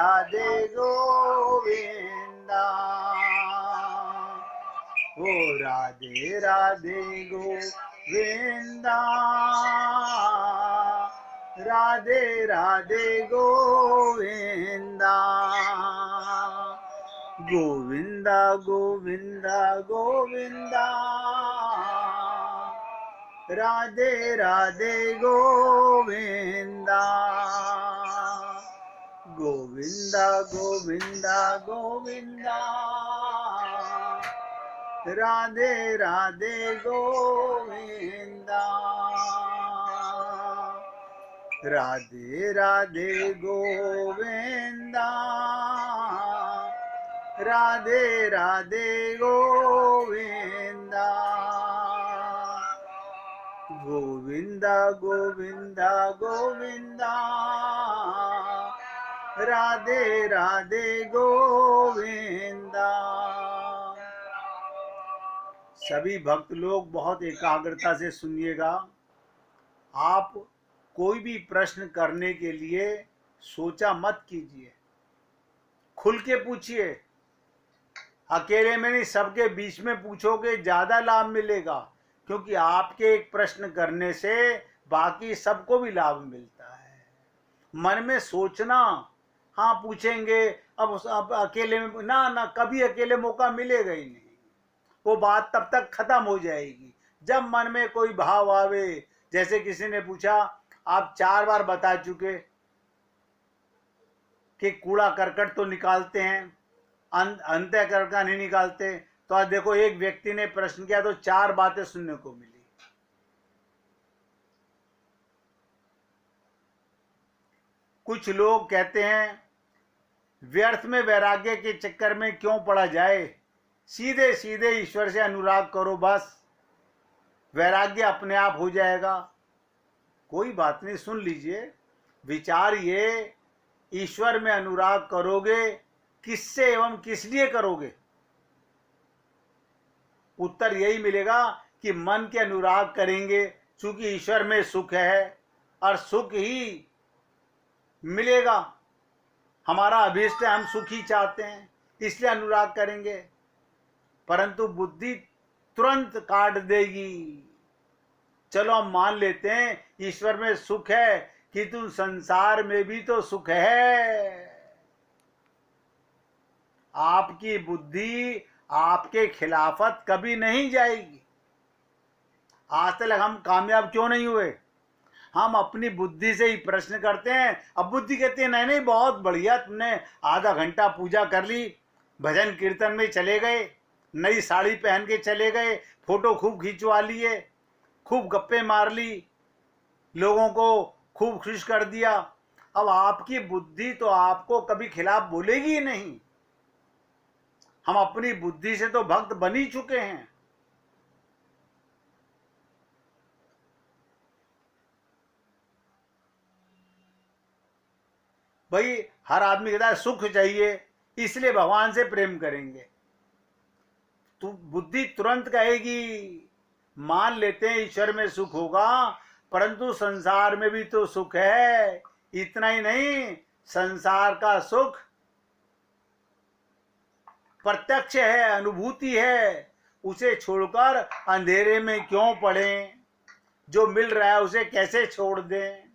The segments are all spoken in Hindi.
राधे गोविंदा। ओ राधे राधे गोविंदा, राधे राधे गोविंदा। गोविंदा गोविंदा गोविंदा, राधे राधे गोविंदा। गोविंदा गोविंदा गोविंदा, राधे राधे गोविंदा। राधे राधे गोविंदा, राधे राधे गोविंदा। गोविंदा गोविंदा गोविंदा, राधे राधे गोविंदा। सभी भक्त लोग बहुत एकाग्रता से सुनिएगा। आप कोई भी प्रश्न करने के लिए सोचा मत कीजिए, खुल के पूछिए। अकेले में नहीं, सबके बीच में पूछोगे ज्यादा लाभ मिलेगा, क्योंकि आपके एक प्रश्न करने से बाकी सबको भी लाभ मिलता है। मन में सोचना, हाँ पूछेंगे, अब अकेले में ना कभी अकेले मौका मिलेगा ही नहीं। वो बात तब तक खत्म हो जाएगी जब मन में कोई भाव आवे। जैसे किसी ने पूछा, आप 4 बार बता चुके कि कूड़ा करकट तो निकालते हैं, अंतःकरण का नहीं निकालते। तो आज देखो, एक व्यक्ति ने प्रश्न किया तो 4 बातें सुनने को मिली। कुछ लोग कहते हैं व्यर्थ में वैराग्य के चक्कर में क्यों पड़ा जाए, सीधे सीधे ईश्वर से अनुराग करो, बस वैराग्य अपने आप हो जाएगा। कोई बात नहीं, सुन लीजिए। विचार ये, ईश्वर में अनुराग करोगे किससे एवं किस लिए करोगे? उत्तर यही मिलेगा कि मन के अनुराग करेंगे, चूंकि ईश्वर में सुख है और सुख ही मिलेगा। हमारा अभीष्ट है, हम सुख ही चाहते हैं, इसलिए अनुराग करेंगे। परंतु बुद्धि तुरंत काट देगी। चलो हम मान लेते हैं ईश्वर में सुख है, किंतु संसार में भी तो सुख है। आपकी बुद्धि आपके खिलाफत कभी नहीं जाएगी। आज तक हम कामयाब क्यों नहीं हुए? हम अपनी बुद्धि से ही प्रश्न करते हैं। अब बुद्धि कहती है नहीं नहीं बहुत बढ़िया, तुमने आधा घंटा पूजा कर ली, भजन कीर्तन में चले गए, नई साड़ी पहन के चले गए, फोटो खूब खिंचवा लिए, खूब गप्पे मार ली, लोगों को खूब खुश कर दिया। अब आपकी बुद्धि तो आपको कभी खिलाफ बोलेगी ही नहीं। हम अपनी बुद्धि से तो भक्त बन ही चुके हैं। भाई हर आदमी कहता है सुख चाहिए, इसलिए भगवान से प्रेम करेंगे। तो बुद्धि तुरंत कहेगी, मान लेते हैं ईश्वर में सुख होगा, परंतु संसार में भी तो सुख है। इतना ही नहीं, संसार का सुख प्रत्यक्ष है, अनुभूति है। उसे छोड़कर अंधेरे में क्यों पड़े? जो मिल रहा है उसे कैसे छोड़ दें?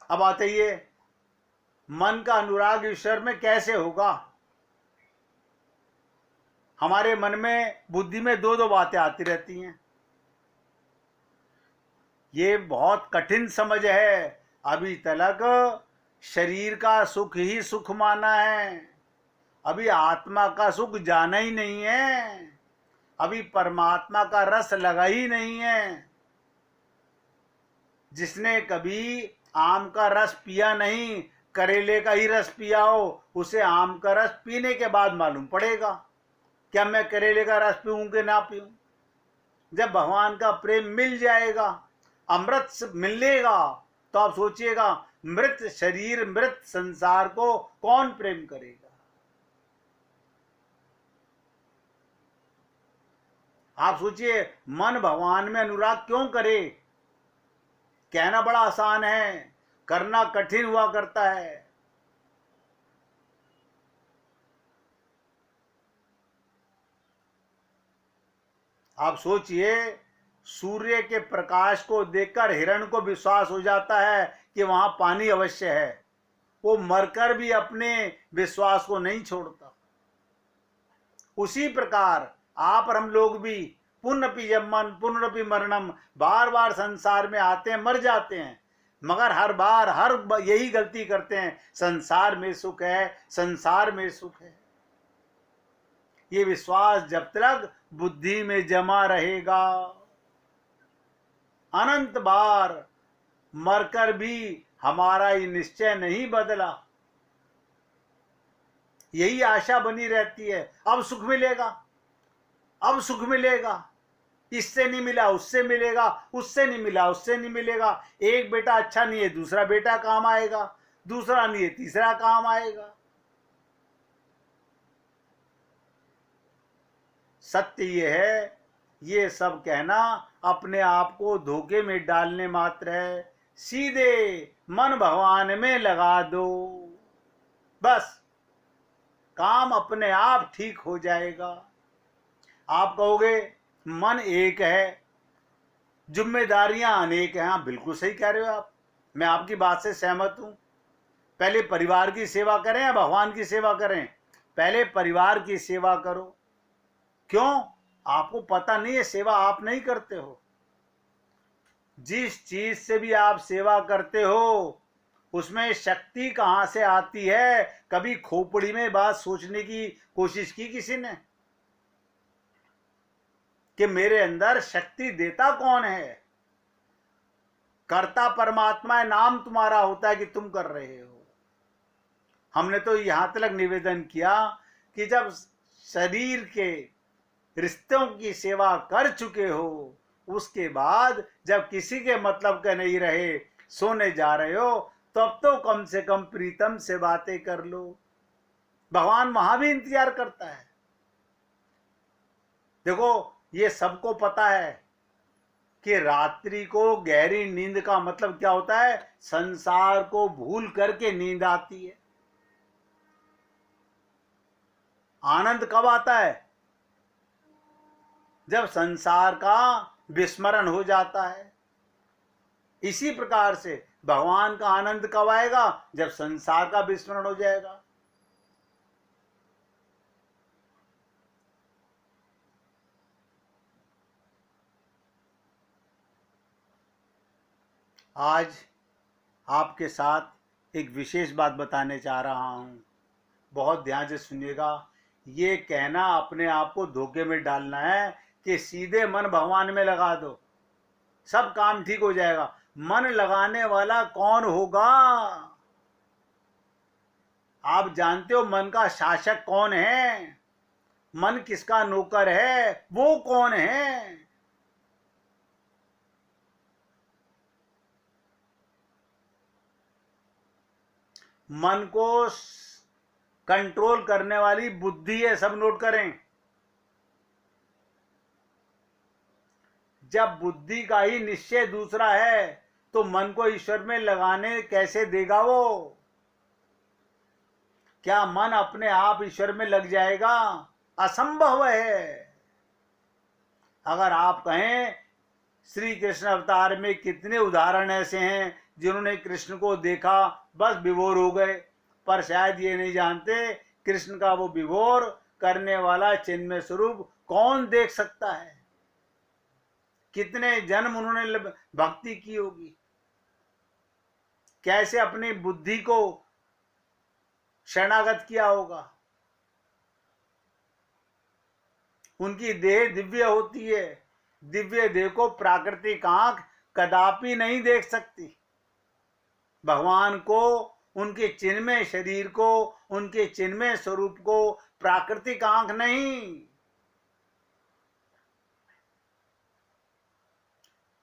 अब आते ये मन का अनुराग ईश्वर में कैसे होगा? हमारे मन में, बुद्धि में दो दो बातें आती रहती हैं। ये बहुत कठिन समझ है। अभी तक शरीर का सुख ही सुख माना है, अभी आत्मा का सुख जाना ही नहीं है, अभी परमात्मा का रस लगा ही नहीं है। जिसने कभी आम का रस पिया नहीं, करेले का ही रस पिया हो, उसे आम का रस पीने के बाद मालूम पड़ेगा क्या मैं करेले का रस पीऊं कि ना पीऊं। जब भगवान का प्रेम मिल जाएगा, अमृत मिलेगा, तो आप सोचिएगा मृत शरीर मृत संसार को कौन प्रेम करेगा? आप सोचिए मन भगवान में अनुराग क्यों करे? कहना बड़ा आसान है, करना कठिन हुआ करता है। आप सोचिए, सूर्य के प्रकाश को देखकर हिरण को विश्वास हो जाता है कि वहां पानी अवश्य है, वो मरकर भी अपने विश्वास को नहीं छोड़ता। उसी प्रकार आप और हम लोग भी पुनरपि जन्मन पुनरपि मरणम, बार बार संसार में आते हैं, मर जाते हैं, मगर हर बार यही गलती करते हैं, संसार में सुख है, संसार में सुख है। ये विश्वास जब तक बुद्धि में जमा रहेगा, अनंत बार मरकर भी हमारा ये निश्चय नहीं बदला, यही आशा बनी रहती है, अब सुख मिलेगा, अब सुख मिलेगा, इससे नहीं मिला उससे मिलेगा, उससे नहीं मिला उससे नहीं मिलेगा, एक बेटा अच्छा नहीं है दूसरा बेटा काम आएगा, दूसरा नहीं है तीसरा काम आएगा। सत्य ये है, ये सब कहना अपने आप को धोखे में डालने मात्र है। सीधे मन भगवान में लगा दो, बस काम अपने आप ठीक हो जाएगा। आप कहोगे मन एक है, जिम्मेदारियां अनेक हैं। हाँ, बिल्कुल सही कह रहे हो आप, मैं आपकी बात से सहमत हूं। पहले परिवार की सेवा करें या भगवान की सेवा करें? पहले परिवार की सेवा करो। क्यों? आपको पता नहीं है, सेवा आप नहीं करते हो। जिस चीज से भी आप सेवा करते हो उसमें शक्ति कहां से आती है? कभी खोपड़ी में बात सोचने की कोशिश की किसी ने कि मेरे अंदर शक्ति देता कौन है? कर्ता परमात्मा है, नाम तुम्हारा होता है कि तुम कर रहे हो। हमने तो यहां तक निवेदन किया कि जब शरीर के रिश्तों की सेवा कर चुके हो, उसके बाद जब किसी के मतलब के नहीं रहे, सोने जा रहे हो, तब तो कम से कम प्रीतम से बातें कर लो। भगवान वहां भी इंतजार करता है। देखो, ये सबको पता है कि रात्रि को गहरी नींद का मतलब क्या होता है? संसार को भूल करके नींद आती है। आनंद कब आता है? जब संसार का विस्मरण हो जाता है। इसी प्रकार से भगवान का आनंद कब आएगा? जब संसार का विस्मरण हो जाएगा। आज आपके साथ एक विशेष बात बताने चाह रहा हूं, बहुत ध्यान से सुनिएगा। ये कहना अपने आप को धोखे में डालना है कि सीधे मन भगवान में लगा दो, सब काम ठीक हो जाएगा। मन लगाने वाला कौन होगा? आप जानते हो मन का शासक कौन है? मन किसका नौकर है? वो कौन है? मन को कंट्रोल करने वाली बुद्धि है, सब नोट करें। जब बुद्धि का ही निश्चय दूसरा है तो मन को ईश्वर में लगाने कैसे देगा वो? क्या मन अपने आप ईश्वर में लग जाएगा? असंभव है। अगर आप कहें श्री कृष्ण अवतार में कितने उदाहरण ऐसे हैं जिन्होंने कृष्ण को देखा बस विभोर हो गए, पर शायद ये नहीं जानते कृष्ण का वो विभोर करने वाला चिन्मय स्वरूप कौन देख सकता है। कितने जन्म उन्होंने भक्ति की होगी, कैसे अपनी बुद्धि को शरणागत किया होगा। उनकी देह दिव्य होती है, दिव्य देह को प्राकृतिक आंख कदापि नहीं देख सकती। भगवान को, उनके चिन्मय शरीर को, उनके चिन्मय स्वरूप को प्राकृतिक आंख नहीं।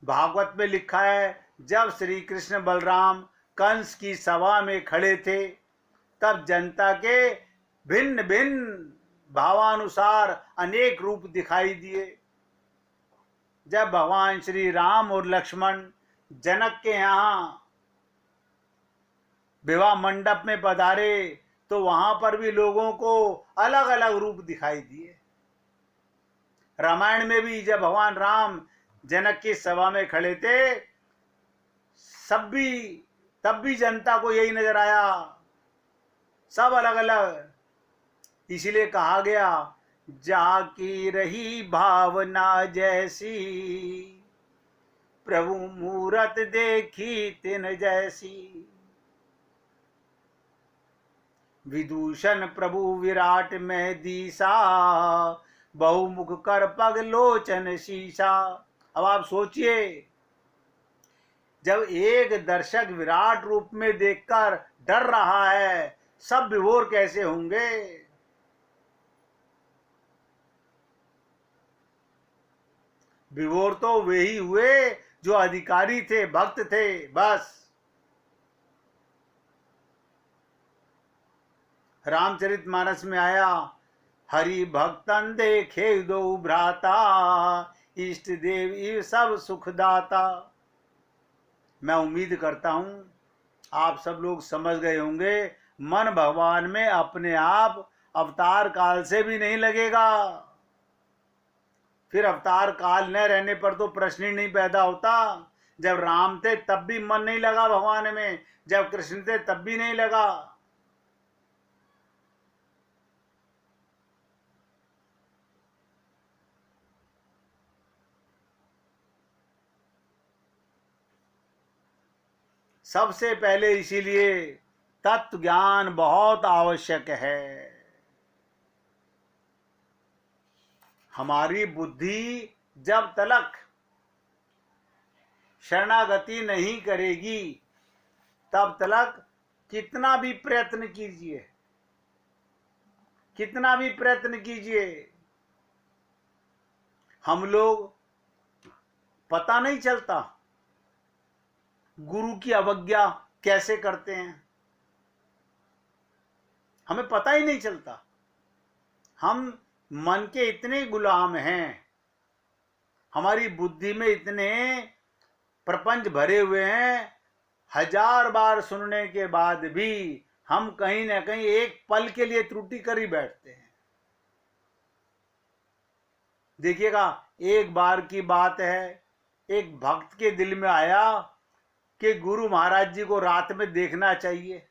भागवत में लिखा है, जब श्री कृष्ण बलराम कंस की सभा में खड़े थे तब जनता के भिन्न भिन्न भावानुसार अनेक रूप दिखाई दिए। जब भगवान श्री राम और लक्ष्मण जनक के यहाँ विवाह मंडप में पधारे तो वहां पर भी लोगों को अलग अलग रूप दिखाई दिए। रामायण में भी जब भगवान राम जनक की सभा में खड़े थे, सब भी तब भी जनता को यही नजर आया, सब अलग अलग। इसीलिए कहा गया, जाकी रही भावना जैसी, प्रभु मूरत देखी तिन जैसी। विदूषण प्रभु विराट में दीसा, बहुमुख कर पग लोचन शीशा। अब आप सोचिए, जब एक दर्शक विराट रूप में देखकर डर रहा है, सब विभोर कैसे होंगे। विभोर तो वे ही हुए जो अधिकारी थे, भक्त थे, बस। रामचरितमानस में आया, हरि भक्तन देखे दो भ्राता, इष्ट देव सब सुखदाता। मैं उम्मीद करता हूं आप सब लोग समझ गए होंगे, मन भगवान में अपने आप अवतार काल से भी नहीं लगेगा। फिर अवतार काल न रहने पर तो प्रश्न ही नहीं पैदा होता। जब राम थे तब भी मन नहीं लगा भगवान में, जब कृष्ण थे तब भी नहीं लगा। सबसे पहले इसीलिए तत्व ज्ञान बहुत आवश्यक है। हमारी बुद्धि जब तलक शरणागति नहीं करेगी, तब तलक कितना भी प्रयत्न कीजिए, कितना भी प्रयत्न कीजिए, हम लोग पता नहीं चलता गुरु की अवज्ञा कैसे करते हैं, हमें पता ही नहीं चलता। हम मन के इतने गुलाम हैं, हमारी बुद्धि में इतने प्रपंच भरे हुए हैं, 1000 बार सुनने के बाद भी हम कहीं ना कहीं एक पल के लिए त्रुटि कर ही बैठते हैं। देखिएगा, एक बार की बात है, एक भक्त के दिल में आया कि गुरु महाराज जी को रात में देखना चाहिए।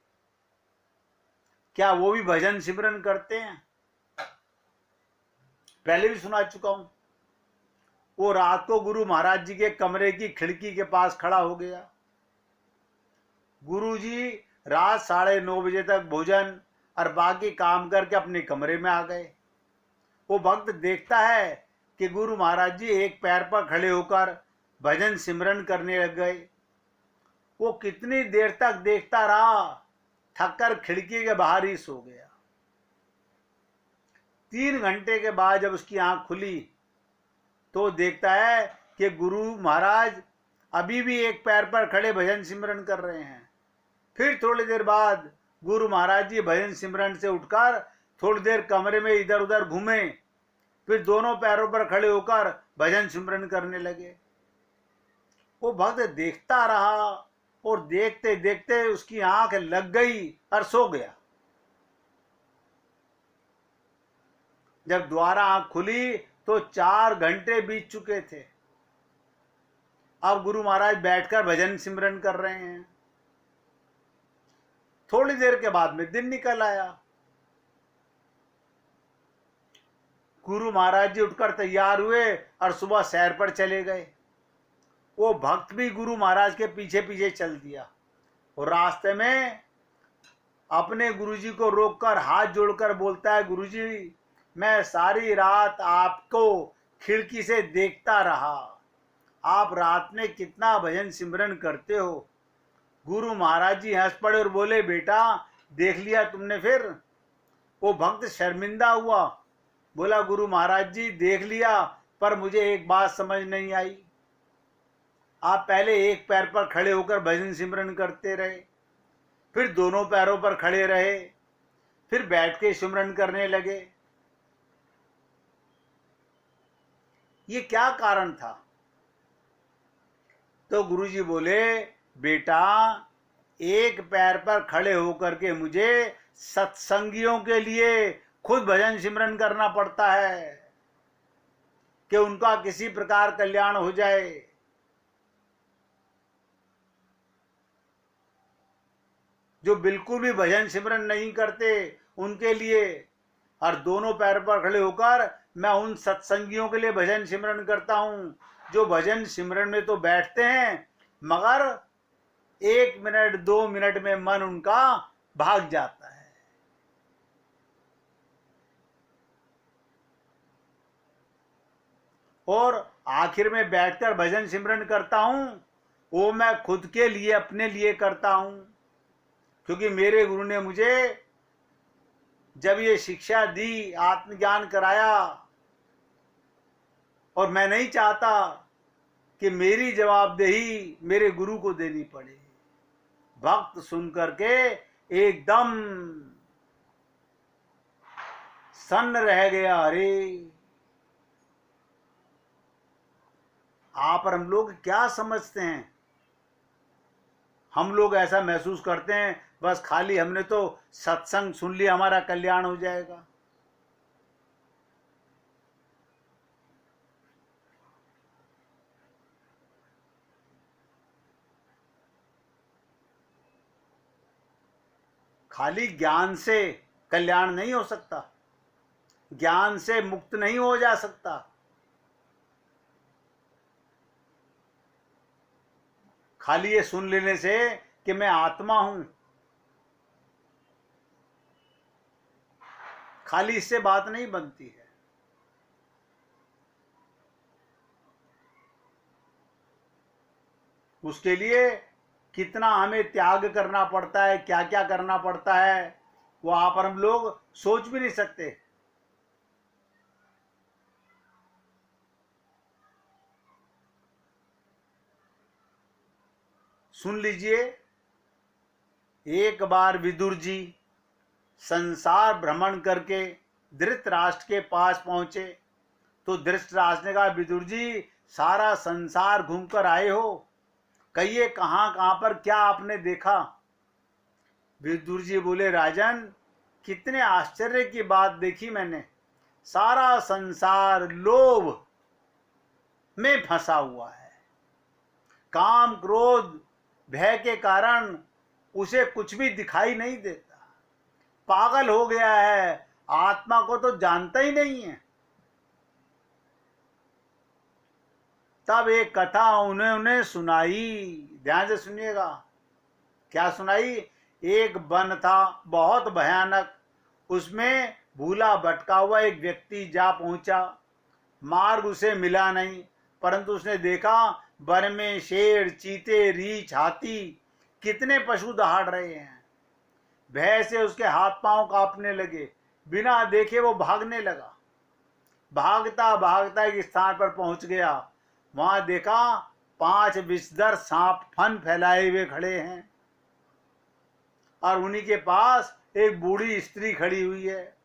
क्या वो भी भजन सिमरन करते हैं? पहले भी सुना चुका हूं। वो रात को गुरु महाराज जी के कमरे की खिड़की के पास खड़ा हो गया। गुरु जी रात 9:30 बजे तक भोजन और बाकी काम करके अपने कमरे में आ गए। वो भक्त देखता है कि गुरु महाराज जी एक पैर पर खड़े होकर भजन सिमरन करने लग गए। वो कितनी देर तक देखता रहा, थककर खिड़की के बाहर ही सो गया। 3 घंटे के बाद जब उसकी आंख खुली तो देखता है कि गुरु महाराज अभी भी एक पैर पर खड़े भजन सिमरन कर रहे हैं। फिर थोड़ी देर बाद गुरु महाराज जी भजन सिमरन से उठकर थोड़ी देर कमरे में इधर उधर घूमे, फिर दोनों पैरों पर खड़े होकर भजन सिमरन करने लगे। वो भक्त देखता रहा और देखते देखते उसकी आंख लग गई और सो गया। जब दोबारा आंख खुली तो 4 घंटे बीत चुके थे। अब गुरु महाराज बैठकर भजन सिमरन कर रहे हैं। थोड़ी देर के बाद में दिन निकल आया। गुरु महाराज जी उठकर तैयार हुए और सुबह सैर पर चले गए। वो भक्त भी गुरु महाराज के पीछे पीछे चल दिया और रास्ते में अपने गुरुजी को रोककर हाथ जोड़कर बोलता है, गुरुजी मैं सारी रात आपको खिड़की से देखता रहा, आप रात में कितना भजन सिमरन करते हो। गुरु महाराज जी हंस पड़े और बोले, बेटा देख लिया तुमने फिर। वो भक्त शर्मिंदा हुआ, बोला गुरु महाराज जी देख लिया, पर मुझे एक बात समझ नहीं आई। आप पहले एक पैर पर खड़े होकर भजन सिमरन करते रहे, फिर दोनों पैरों पर खड़े रहे, फिर बैठ के सिमरन करने लगे। ये क्या कारण था? तो गुरुजी बोले, बेटा एक पैर पर खड़े होकर के मुझे सत्संगियों के लिए खुद भजन सिमरन करना पड़ता है कि उनका किसी प्रकार कल्याण हो जाए। जो बिल्कुल भी भजन सिमरन नहीं करते उनके लिए, और दोनों पैर पर खड़े होकर मैं उन सत्संगियों के लिए भजन सिमरन करता हूं जो भजन सिमरन में तो बैठते हैं मगर 1 मिनट 2 मिनट में मन उनका भाग जाता है। और आखिर में बैठकर भजन सिमरन करता हूं वो मैं खुद के लिए, अपने लिए करता हूं, क्योंकि मेरे गुरु ने मुझे जब ये शिक्षा दी, आत्मज्ञान कराया, और मैं नहीं चाहता कि मेरी जवाबदेही मेरे गुरु को देनी पड़े। भक्त सुन करके एकदम सन्न रह गया। अरे आप और हम लोग क्या समझते हैं? हम लोग ऐसा महसूस करते हैं बस खाली हमने तो सत्संग सुन लिया हमारा कल्याण हो जाएगा। खाली ज्ञान से कल्याण नहीं हो सकता, ज्ञान से मुक्त नहीं हो जा सकता। खाली ये सुन लेने से कि मैं आत्मा हूं, खाली इससे बात नहीं बनती है। उसके लिए कितना हमें त्याग करना पड़ता है, क्या क्या करना पड़ता है, वो आप और हम लोग सोच भी नहीं सकते। सुन लीजिए, एक बार विदुर जी संसार भ्रमण करके धृतराष्ट्र के पास पहुंचे तो धृतराष्ट्र ने कहा, विदुर जी सारा संसार घूमकर आए हो, कहिए कहां कहां पर क्या आपने देखा? विदुर जी बोले, राजन कितने आश्चर्य की बात देखी मैंने। सारा संसार लोभ में फंसा हुआ है। काम क्रोध भय के कारण उसे कुछ भी दिखाई नहीं देता, पागल हो गया है, आत्मा को तो जानता ही नहीं है। तब एक कथा उन्होंने सुनाई, ध्यान से सुनिएगा। क्या सुनाई? एक वन था बहुत भयानक, उसमें भूला भटका हुआ एक व्यक्ति जा पहुंचा। मार्ग उसे मिला नहीं, परंतु उसने देखा वन में शेर, चीते, रीछ, हाथी कितने पशु दहाड़ रहे हैं। भय से उसके हाथ पांव कांपने लगे, बिना देखे वो भागने लगा। भागता भागता एक स्थान पर पहुंच गया, वहां देखा 5 विषधर सांप फन फैलाए हुए खड़े हैं और उन्हीं के पास एक बूढ़ी स्त्री खड़ी हुई है।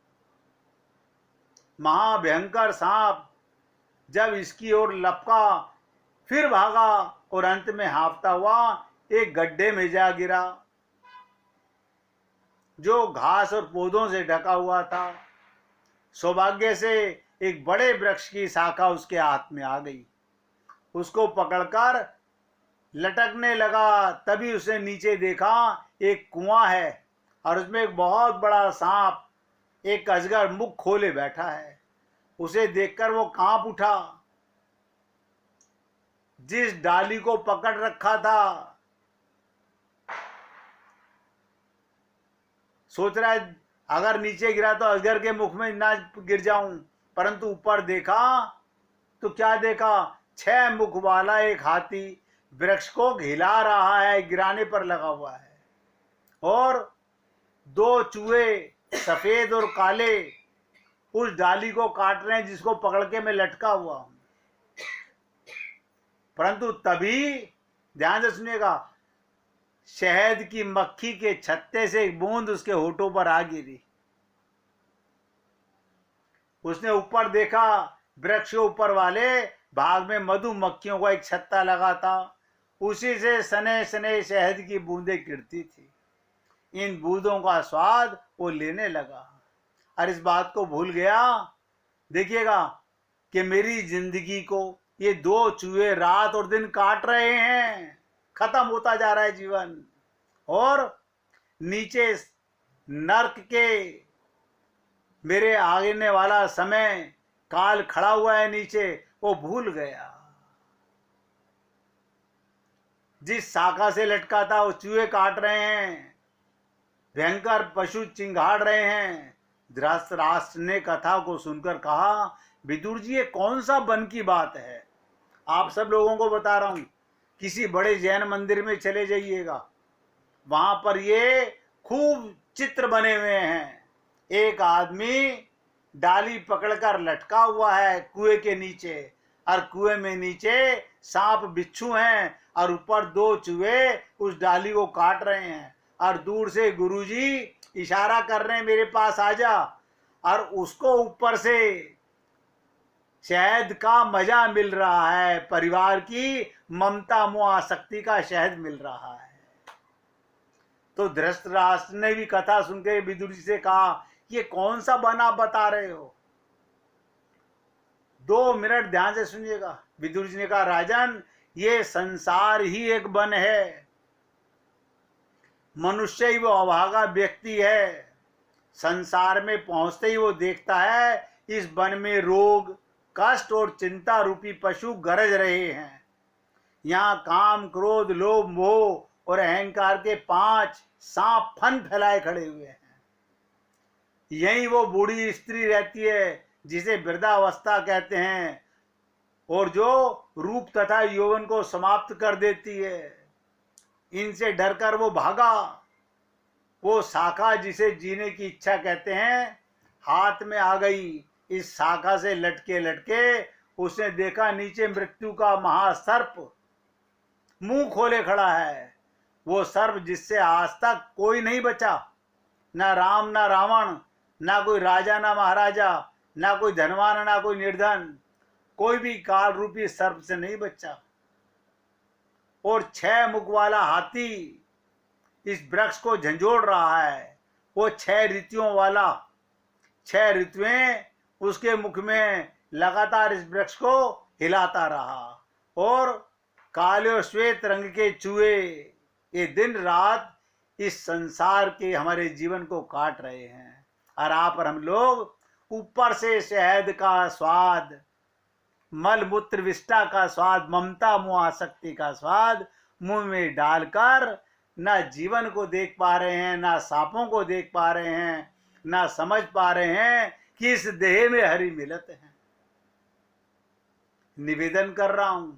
महाभयंकर सांप जब इसकी ओर लपका, फिर भागा और अंत में हांफता हुआ एक गड्ढे में जा गिरा जो घास और पौधों से ढका हुआ था। सौभाग्य से एक बड़े वृक्ष की शाखा उसके हाथ में आ गई, उसको पकड़कर लटकने लगा। तभी उसने नीचे देखा एक कुआं है और उसमें एक बहुत बड़ा सांप, एक अजगर मुख खोले बैठा है। उसे देखकर वो कांप उठा। जिस डाली को पकड़ रखा था सोच रहा है अगर नीचे गिरा तो अजगर के मुख में ना गिर जाऊं, परंतु ऊपर देखा तो क्या देखा? 6 मुख वाला एक हाथी वृक्ष को हिला रहा है, गिराने पर लगा हुआ है, और 2 चूहे सफेद और काले उस डाली को काट रहे हैं जिसको पकड़ के मैं लटका हुआ हूं। परंतु तभी ध्यान से सुनिएगा, शहद की मक्खी के छत्ते से एक बूंद उसके होठों पर आ गिरी। उसने ऊपर देखा, वृक्ष के ऊपर वाले भाग में मधुमक्खियों का एक छत्ता लगा था, उसी से सने सने शहद की बूंदें गिरती थी। इन बूंदों का स्वाद वो लेने लगा और इस बात को भूल गया, देखिएगा, कि मेरी जिंदगी को ये दो चूहे रात और दिन काट रहे हैं। खत्म होता जा रहा है जीवन, और नीचे नर्क के मेरे आने वाला समय काल खड़ा हुआ है नीचे, वो भूल गया। जिस शाखा से लटका था वो चूहे काट रहे हैं, भयंकर पशु चिंगाड़ रहे हैं। धृतराष्ट्र ने कथा को सुनकर कहा, विदुर जी ये कौन सा वन की बात है? आप सब लोगों को बता रहा हूं, किसी बड़े जैन मंदिर में चले जाइएगा, वहां पर ये खूब चित्र बने हुए हैं। एक आदमी डाली पकड़कर लटका हुआ है कुएं के नीचे, और कुएं में नीचे सांप बिच्छू हैं, और ऊपर दो चूहे उस डाली को काट रहे हैं, और दूर से गुरुजी इशारा कर रहे हैं मेरे पास आ जा, और उसको ऊपर से शहद का मजा मिल रहा है, परिवार की ममता मोह आसक्ति का शहद मिल रहा है। तो धृतराष्ट्र ने भी कथा सुनकर विदुर जी से कहा, ये कौन सा वन आप बता रहे हो? 2 मिनट ध्यान से सुनिएगा। विदुर जी ने कहा, राजन ये संसार ही एक वन है। मनुष्य ही वो अभागा व्यक्ति है। संसार में पहुंचते ही वो देखता है इस वन में रोग, कष्ट और चिंता रूपी पशु गरज रहे हैं। यहाँ काम, क्रोध, लोभ, मोह और अहंकार के 5 सांप फन फैलाए खड़े हुए हैं। यही वो बूढ़ी स्त्री रहती है जिसे वृद्धावस्था कहते हैं, और जो रूप तथा यौवन को समाप्त कर देती है। इनसे डरकर वो भागा। वो शाखा जिसे जीने की इच्छा कहते हैं हाथ में आ गई। इस शाखा से लटके लटके उसने देखा नीचे मृत्यु का महासर्प मुंह खोले खड़ा है। वो सर्प जिससे आज तक कोई नहीं बचा, ना राम ना रावण, ना कोई राजा ना महाराजा, ना कोई धनवान ना कोई निर्धन, कोई भी काल रूपी सर्प से नहीं बचा। और 6 मुख वाला हाथी इस वृक्ष को झंझोड़ रहा है। वो 6 ऋतुओं वाला, 6 ऋतुएं उसके मुख में लगातार इस वृक्ष को हिलाता रहा। और काले और श्वेत रंग के चूहे ये दिन रात इस संसार के हमारे जीवन को काट रहे हैं। और आप और हम लोग ऊपर से शहद का स्वाद, मल मूत्र विष्ठा का स्वाद, ममता मोह आसक्ति का स्वाद मुंह में डालकर ना जीवन को देख पा रहे हैं, ना सांपों को देख पा रहे हैं, ना समझ पा रहे हैं कि इस देह में हरि मिलत है। निवेदन कर रहा हूं,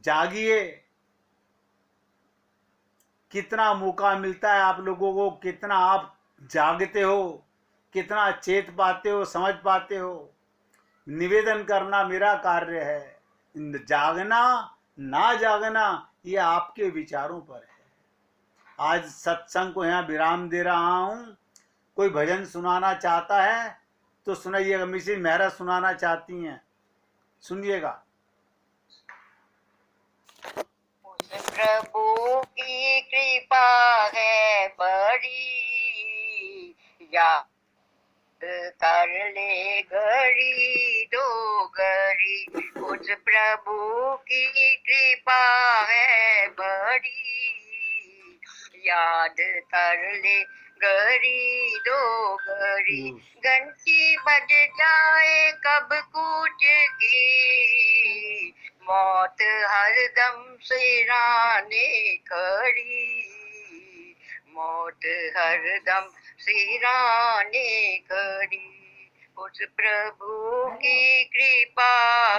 जागिए। कितना मौका मिलता है आप लोगों को, कितना आप जागते हो, कितना चेत पाते हो, समझ पाते हो। निवेदन करना मेरा कार्य है। जागना ना जागना ये आपके विचारों पर है। आज सत्संग को यहाँ विराम दे रहा हूं। कोई भजन सुनाना चाहता है तो सुनाइएगा। मिसेज मेहरा सुनाना चाहती हैं, सुनिएगा। उस प्रभु की कृपा है बड़ी, याद कर ले घड़ी दो घड़ी। उस प्रभु की कृपा है बड़ी, याद कर ले घड़ी दो घड़ी। घंटी बज जाए कब कूच की, मौत हरदम सिराने खड़ी, मौत हरदम सिराने खड़ी। उस प्रभु की कृपा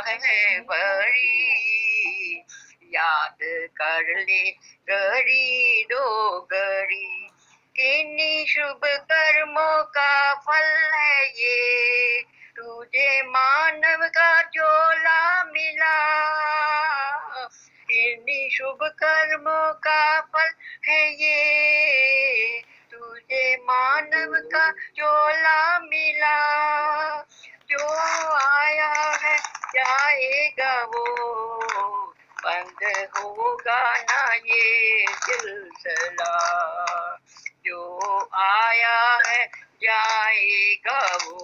है बड़ी, याद कर ले घड़ी दो घड़ी। किन्हीं शुभ कर्मों का फल है ये, तुझे मानव का झोला मिला। किन्हीं शुभ कर्मों का फल है ये, तुझे मानव का झोला मिला। जो आया है जाएगा वो, बंद होगा ना ये सिलसिला, जो आया है जाएगा वो,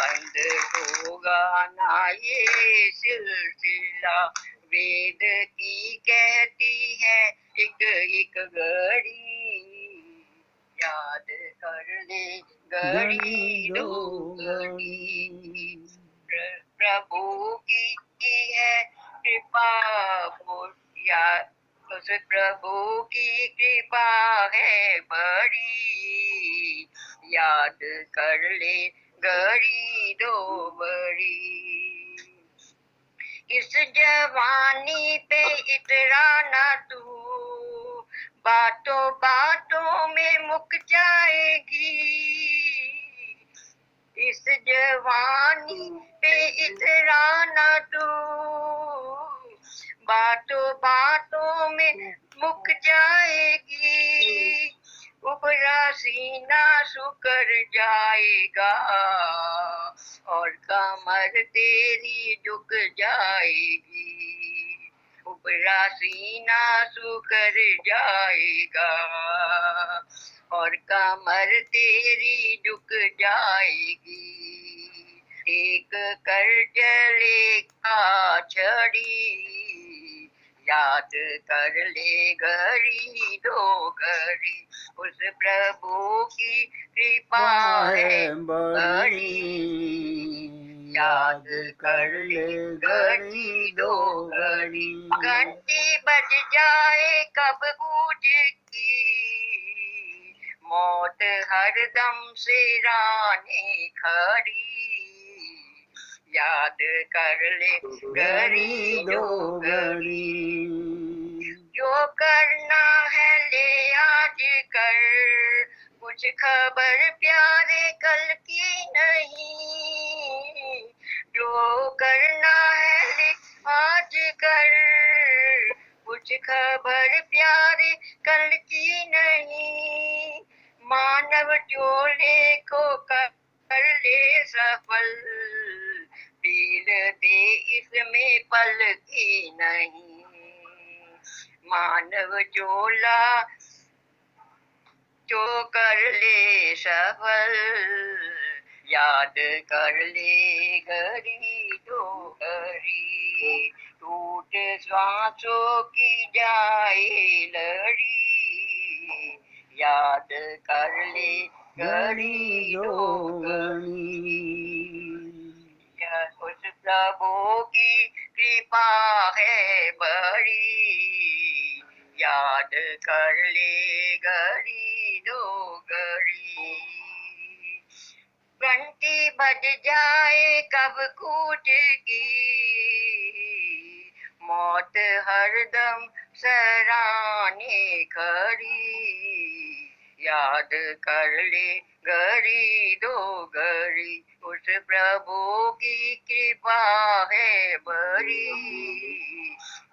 बंद होगा ना ये सिलसिला। वेद की कहती है एक एक घड़ी, याद कर ले घड़ी दो घड़ी। प्रभु की है कृपा, उस प्रभु की कृपा है बड़ी, याद कर ले घड़ी दो बड़ी। इस जवानी पे इतराना तू, बातों बातों में मुक जाएगी। इस जवानी पे इतराना तू, बातों बातों में मुक जाएगी। उबरा सीना सुकर जाएगा और कमर तेरी झुक जाएगी। उबरा सीना सुकर जाएगा और कमर तेरी झुक जाएगी। एक कर चलेगा छड़ी, याद कर ले घड़ी दो घड़ी। उस प्रभु की कृपा है बड़ी, याद कर ले घड़ी दो घड़ी। घंटी बज जाए कब गूंज की, मौत हरदम सिराने खड़ी, याद कर ले घड़ी दो घड़ी। जो करना है ले आज कर, कुछ खबर प्यारे कल की नहीं। जो करना है ले आज कर, कुछ खबर प्यारे कल की नहीं। मानव चोले को कर ले सफल, दिल दे इसमें पल की नहीं। मानव चोला जो कर ले सफल, याद कर ले घड़ी दो घड़ी। टूट सांसों की जाए लड़ी, याद कर ले घड़ी दो घड़ी। उस प्रभु की कृपा है बड़ी, याद कर ले घड़ी दो घड़ी। घंटी बज जाए कब कूट की, मौत हरदम सराने खड़ी, याद कर ले घड़ी दो घड़ी। उस प्रभु की कृपा है बड़ी,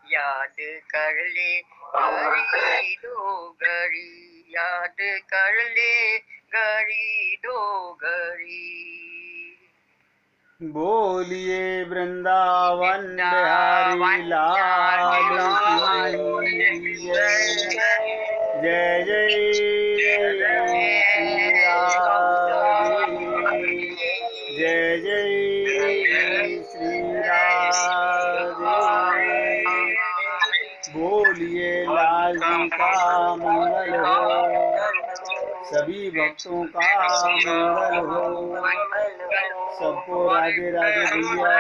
याद कर ले घड़ी दो घड़ी। याद कर ले घड़ी दो घड़ी। बोलिए वृंदावन बिहारी लाल की जय। जय जय श्री राधे, जय जय श्री राधे। बोलिए लाल जी का मंगल हो, सभी भक्तों का मंगल हो। सबको राधे राधे भैया।